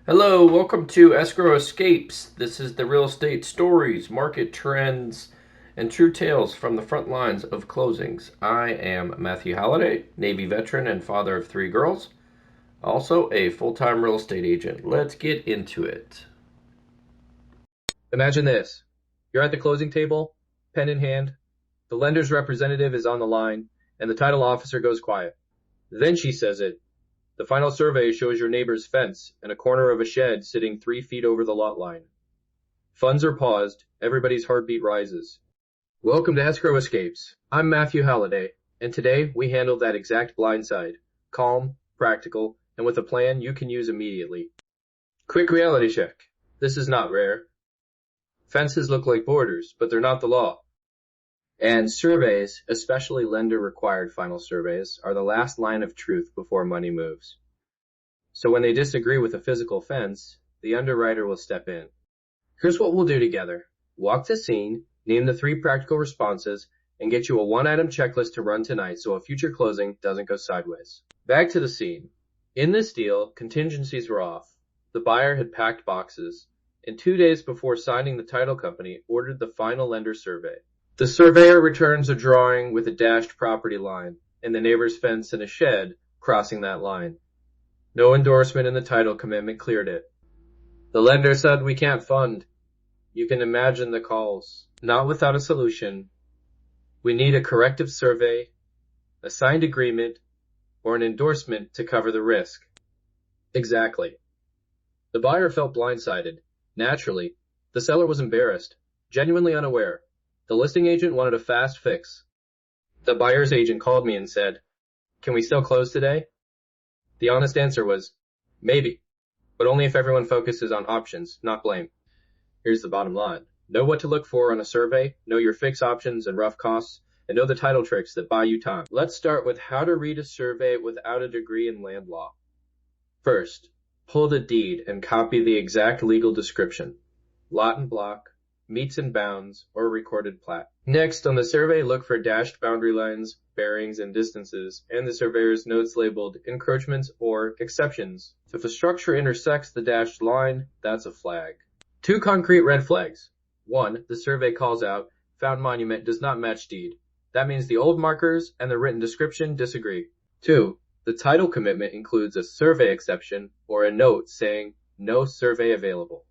Hello, welcome to Escrow Escapes. This is the real estate stories, market trends, and true tales from the front lines of closings. I am Matthew Halliday, Navy veteran and father of three girls, also a full time real estate agent. Let's get into it. Imagine this. You're at the closing table, pen in hand, the lender's representative is on the line, and the title officer goes quiet. Then she says it. The final survey shows your neighbor's fence and a corner of a shed sitting 3 feet over the lot line. Funds are paused, everybody's heartbeat rises. Welcome to Escrow Escapes. I'm Matthew Halliday, and today we handle that exact blindside. Calm, practical, and with a plan you can use immediately. Quick reality check. This is not rare. Fences look like borders, but they're not the law. And surveys, especially lender-required final surveys, are the last line of truth before money moves. So when they disagree with a physical fence, the underwriter will step in. Here's what we'll do together. Walk the scene, name the 3 practical responses, and get you a 1-item checklist to run tonight so a future closing doesn't go sideways. Back to the scene. In this deal, contingencies were off. The buyer had packed boxes, and 2 days before signing the title company ordered the final lender survey. The surveyor returns a drawing with a dashed property line, and the neighbor's fence and a shed crossing that line. No endorsement in the title commitment cleared it. The lender said we can't fund. You can imagine the calls. Not without a solution. We need a corrective survey, a signed agreement, or an endorsement to cover the risk. Exactly. The buyer felt blindsided. Naturally, the seller was embarrassed, genuinely unaware. The listing agent wanted a fast fix. The buyer's agent called me and said, "Can we still close today?" The honest answer was, "Maybe, but only if everyone focuses on options, not blame." Here's the bottom line. Know what to look for on a survey, know your fix options and rough costs, and know the title tricks that buy you time. Let's start with how to read a survey without a degree in land law. First, pull the deed and copy the exact legal description. Lot and block, meets and bounds, or recorded plat. Next, on the survey, look for dashed boundary lines, bearings, and distances, and the surveyor's notes labeled encroachments or exceptions. If a structure intersects the dashed line, that's a flag. 2 concrete red flags. 1, the survey calls out, found monument does not match deed. That means the old markers and the written description disagree. 2, the title commitment includes a survey exception or a note saying no survey available.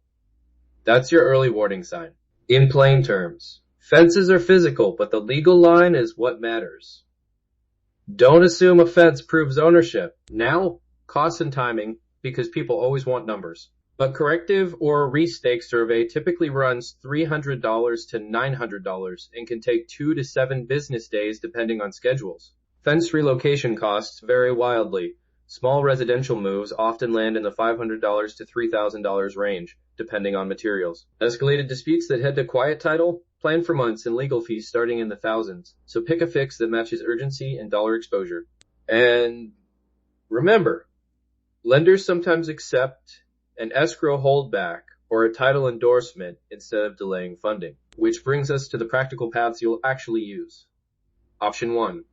That's your early warning sign. In plain terms, fences are physical, but the legal line is what matters. Don't assume a fence proves ownership. Now, cost and timing, because people always want numbers. But corrective or restake survey typically runs $300 to $900 and can take 2 to 7 business days depending on schedules. Fence relocation costs vary wildly. Small residential moves often land in the $500 to $3,000 range, depending on materials. Escalated disputes that head to quiet title plan for months and legal fees starting in the thousands. So pick a fix that matches urgency and dollar exposure. And remember, lenders sometimes accept an escrow holdback or a title endorsement instead of delaying funding, which brings us to the practical paths you'll actually use. Option 1.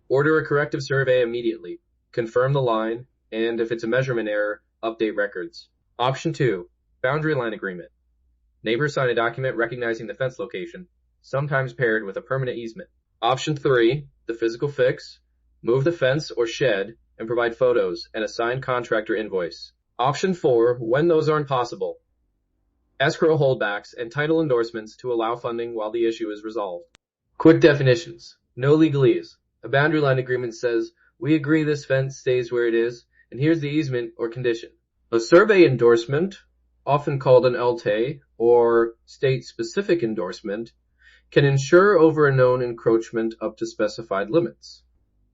Order a corrective survey immediately. Confirm the line, and if it's a measurement error, update records. Option 2. Boundary line agreement. Neighbors sign a document recognizing the fence location, sometimes paired with a permanent easement. Option 3. The physical fix. Move the fence or shed and provide photos and a signed contractor invoice. Option 4. When those aren't possible. Escrow holdbacks and title endorsements to allow funding while the issue is resolved. Quick definitions. No legalese. A boundary line agreement says, we agree this fence stays where it is, and here's the easement or condition. A survey endorsement, often called an LTA or state-specific endorsement, can insure over a known encroachment up to specified limits.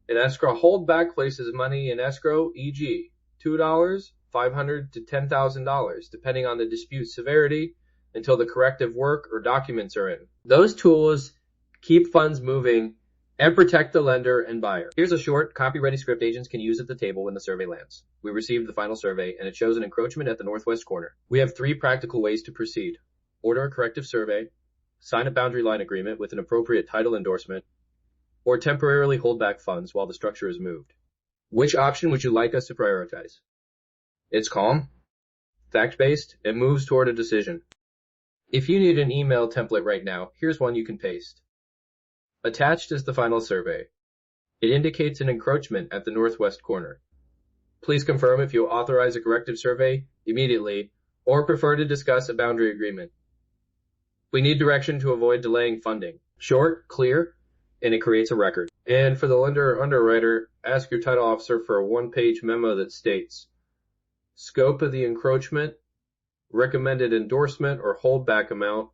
An escrow holdback places money in escrow, e.g., $2, $500 to $10,000, depending on the dispute severity, until the corrective work or documents are in. Those tools keep funds moving and protect the lender and buyer. Here's a short, copy-ready script agents can use at the table when the survey lands. We received the final survey, and it shows an encroachment at the northwest corner. We have 3 practical ways to proceed. Order a corrective survey, sign a boundary line agreement with an appropriate title endorsement, or temporarily hold back funds while the structure is moved. Which option would you like us to prioritize? It's calm, fact-based, and moves toward a decision. If you need an email template right now, here's one you can paste. Attached is the final survey. It indicates an encroachment at the northwest corner. Please confirm if you'll authorize a corrective survey immediately or prefer to discuss a boundary agreement. We need direction to avoid delaying funding. Short, clear, and it creates a record. And for the lender or underwriter, ask your title officer for a one-page memo that states scope of the encroachment, recommended endorsement or holdback amount,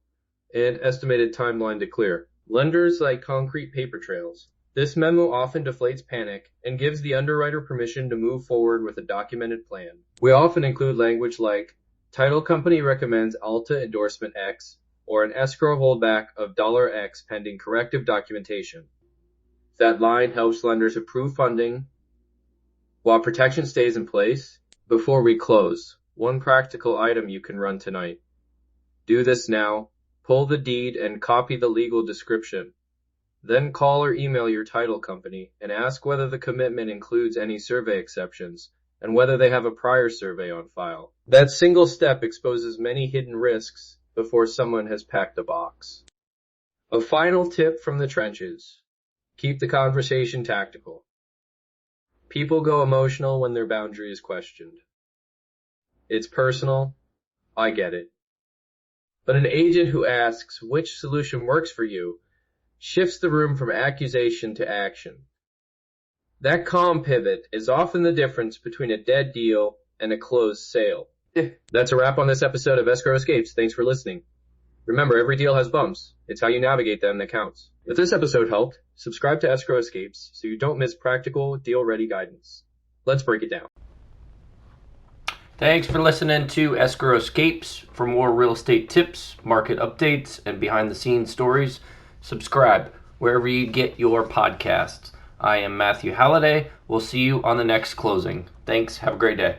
and estimated timeline to clear. Lenders like concrete paper trails. This memo often deflates panic and gives the underwriter permission to move forward with a documented plan. We often include language like, title company recommends Alta endorsement X, or an escrow holdback of $X pending corrective documentation. That line helps lenders approve funding while protection stays in place. Before we close, one practical item you can run tonight. Do this now. Pull the deed and copy the legal description. Then call or email your title company and ask whether the commitment includes any survey exceptions and whether they have a prior survey on file. That single step exposes many hidden risks before someone has packed a box. A final tip from the trenches. Keep the conversation tactical. People go emotional when their boundary is questioned. It's personal. I get it. But an agent who asks which solution works for you shifts the room from accusation to action. That calm pivot is often the difference between a dead deal and a closed sale. That's a wrap on this episode of Escrow Escapes. Thanks for listening. Remember, every deal has bumps. It's how you navigate them that counts. If this episode helped, subscribe to Escrow Escapes so you don't miss practical, deal-ready guidance. Let's break it down. Thanks for listening to Escrow Escapes. For more real estate tips, market updates, and behind-the-scenes stories, subscribe wherever you get your podcasts. I am Matthew Halliday. We'll see you on the next closing. Thanks. Have a great day.